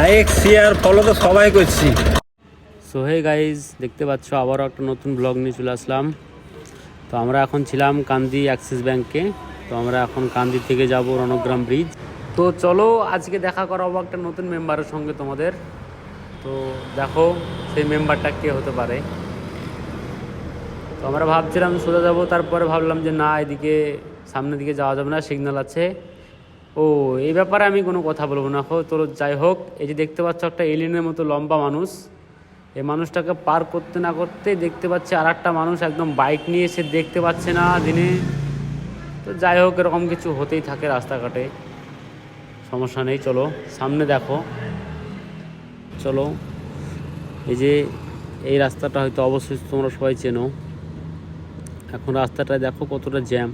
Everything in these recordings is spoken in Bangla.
লাইক শেয়ার ফলো তো সবাই করছি। সো হে গাইজ, দেখতে পাচ্ছ আবারও একটা নতুন ব্লগ নিয়ে চলে আসলাম। তো আমরা এখন ছিলাম কান্দি অ্যাক্সিস ব্যাংকে। তো আমরা এখন কান্দি থেকে যাব রণগ্রাম ব্রিজ। তো চলো আজকে দেখা করাবো একটা নতুন মেম্বারের সঙ্গে তোমাদের। তো দেখো সেই মেম্বারটা কে হতে পারে। তো আমরা ভাবছিলাম সোজা যাবো, তারপরে ভাবলাম যে না, এদিকে সামনের দিকে যাওয়া যাবে না, সিগন্যাল আছে। ও এই ব্যাপারে আমি কোনো কথা বলবো না। তো যাই হোক, এই যে দেখতে পাচ্ছ একটা এলিয়েনের মতো লম্বা মানুষ, এই মানুষটাকে পার করতে না করতে দেখতে পাচ্ছি আর একটা মানুষ একদম বাইক নিয়ে এসে দেখতে পাচ্ছে না দিনে। তো যাই হোক, এরকম কিছু হতেই থাকে রাস্তাঘাটে, সমস্যা নেই। চলো সামনে দেখো, চলো। এই যে এই রাস্তাটা হয়তো অবশ্যই তোমরা সবাই চেনো। এখন রাস্তাটা দেখো কতটা জ্যাম।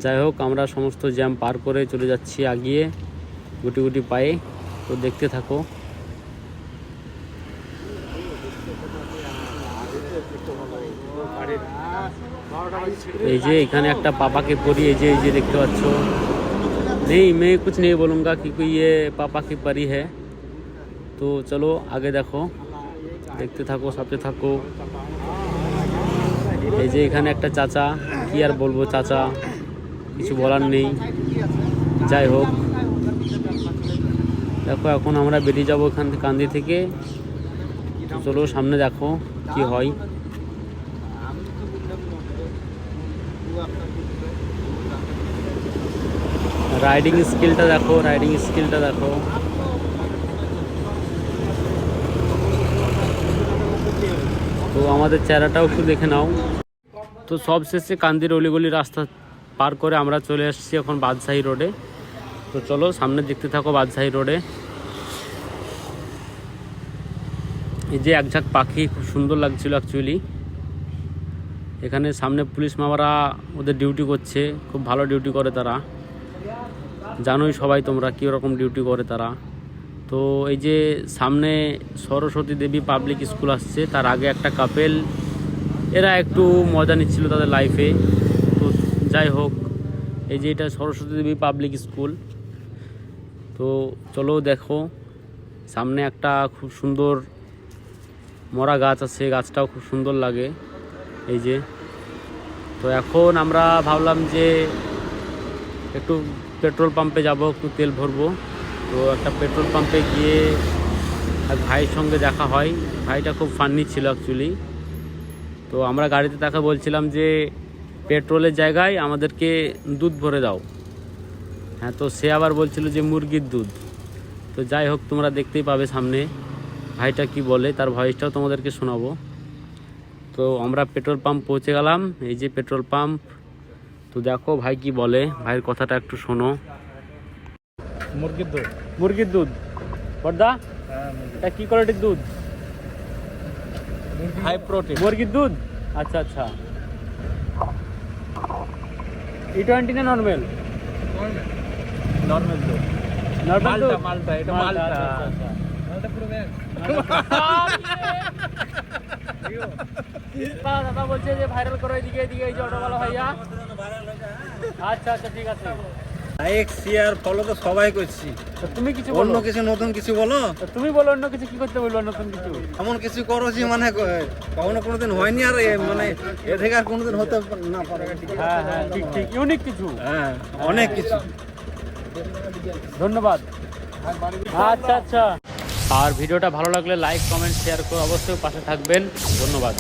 যাই হোক, আমরা সমস্ত জ্যাম পার করে চলে যাচ্ছি আগিয়ে গুটি গুটি পায়ে। তো দেখতে থাকো। এই যে এখানে একটা পাপাকে পরি, এই যে দেখতে পাচ্ছ। नहीं मैं कुछ नहीं बोलूँगा क्योंकि ये पापा की परी है। तो चलो आगे देखो, দেখতে থাকো, সাথে থাকো। এই যে এখানে একটা চাচা, কি আর বলবো, চাচা কিছু বলার নেই। যাই হোক, দেখো এখন আমরা বেরিয়ে যাবো এখান থেকে, কান্দি থেকে। তো চলো সামনে দেখো কি হয়। রাইডিং স্কিলটা দেখো, রাইডিং স্কিলটা দেখো। তো আমাদের চেহারাটাও একটু দেখে নাও। তো সব শেষে কান্দির অলিগলি রাস্তা পার করে আমরা চলে এসেছি এখন বাদশাহী রোডে। তো চলো সামনে দেখতে থাকো বাদশাহী রোডে। এই যে এক ঝাঁক পাখি, খুব সুন্দর লাগছিল অ্যাকচুয়ালি। এখানে সামনে পুলিশ মামারা ওদের ডিউটি করছে, খুব ভালো ডিউটি করে তারা। জানোই সবাই তোমরা কীরকম ডিউটি করে তারা। তো এই যে সামনে সরস্বতী দেবী পাবলিক স্কুল আসছে, তার আগে একটা কাপেল, এরা একটু মজা নিচ্ছিল তাদের লাইফে। তো যাই হোক, এই যে এটা সরস্বতী দেবী পাবলিক স্কুল। তো চলো দেখো, সামনে একটা খুব সুন্দর মরা গাছ আছে, গাছটাও খুব সুন্দর লাগে। এই যে, তো এখন আমরা ভাবলাম যে একটু পেট্রোল পাম্পে যাব, একটু তেল ভরবো। তো একটা পেট্রোল পাম্পে গিয়ে এক ভাইয়ের সঙ্গে দেখা হয়। ভাইটা খুব ফান্নি ছিল অ্যাকচুয়ালি। তো আমরা গাড়িতে তাকে বলছিলাম যে পেট্রোলের জায়গায় আমাদেরকে দুধ ভরে দাও। হ্যাঁ, তো সে আবার বলছিল যে মুরগির দুধ। তো যাই হোক, তোমরা দেখতেই পাবে সামনে ভাইটা কি বলে, তার ভয়েসটাও তোমাদেরকে শোনাবো। তো আমরা পেট্রোল পাম্প পৌঁছে গেলাম, এই যে পেট্রোল পাম্প। তো দেখো ভাই কি বলে, ভাইয়ের কথাটা একটু শোনো। মুরগির দুধ, মুরগির দুধ বড়দা, এটা কি কোয়ালিটির দুধ? হাই প্রোটিন মুরগির দুধ। আচ্ছা আচ্ছা, E20 না নর্মাল? নরমাল দুধ, নর্মাল দুধ, মালটা, এটা মালটা। মালটা পুরো ব্যাগ। দাদা বলছে যে ভাইরাল করো এদিকে এদিকে, এই যে অটোওয়ালা ভাইয়া। আচ্ছা আচ্ছা, ঠিক আছে। লাইক শেয়ার ফলো তো সবাই করছি। তো তুমি কিছু অন্য বলো, কিছু নতুন কিছু বলো। তো তুমি বলো অন্য কিছু কি করতে বলবো, নতুন কিছু। এমন কিছু করো যে মানে কখনো কোনোদিন হয়নি, আর মানে এ থেকে আর কোনোদিন হতে না পারে। হ্যাঁ হ্যাঁ, ঠিক ঠিক, ইউনিক কিছু। হ্যাঁ, অনেক কিছু। ধন্যবাদ। আচ্ছা আচ্ছা, আর ভিডিওটা ভালো লাগলে লাইক কমেন্ট শেয়ার করে অবশ্যই পাশে থাকবেন। ধন্যবাদ।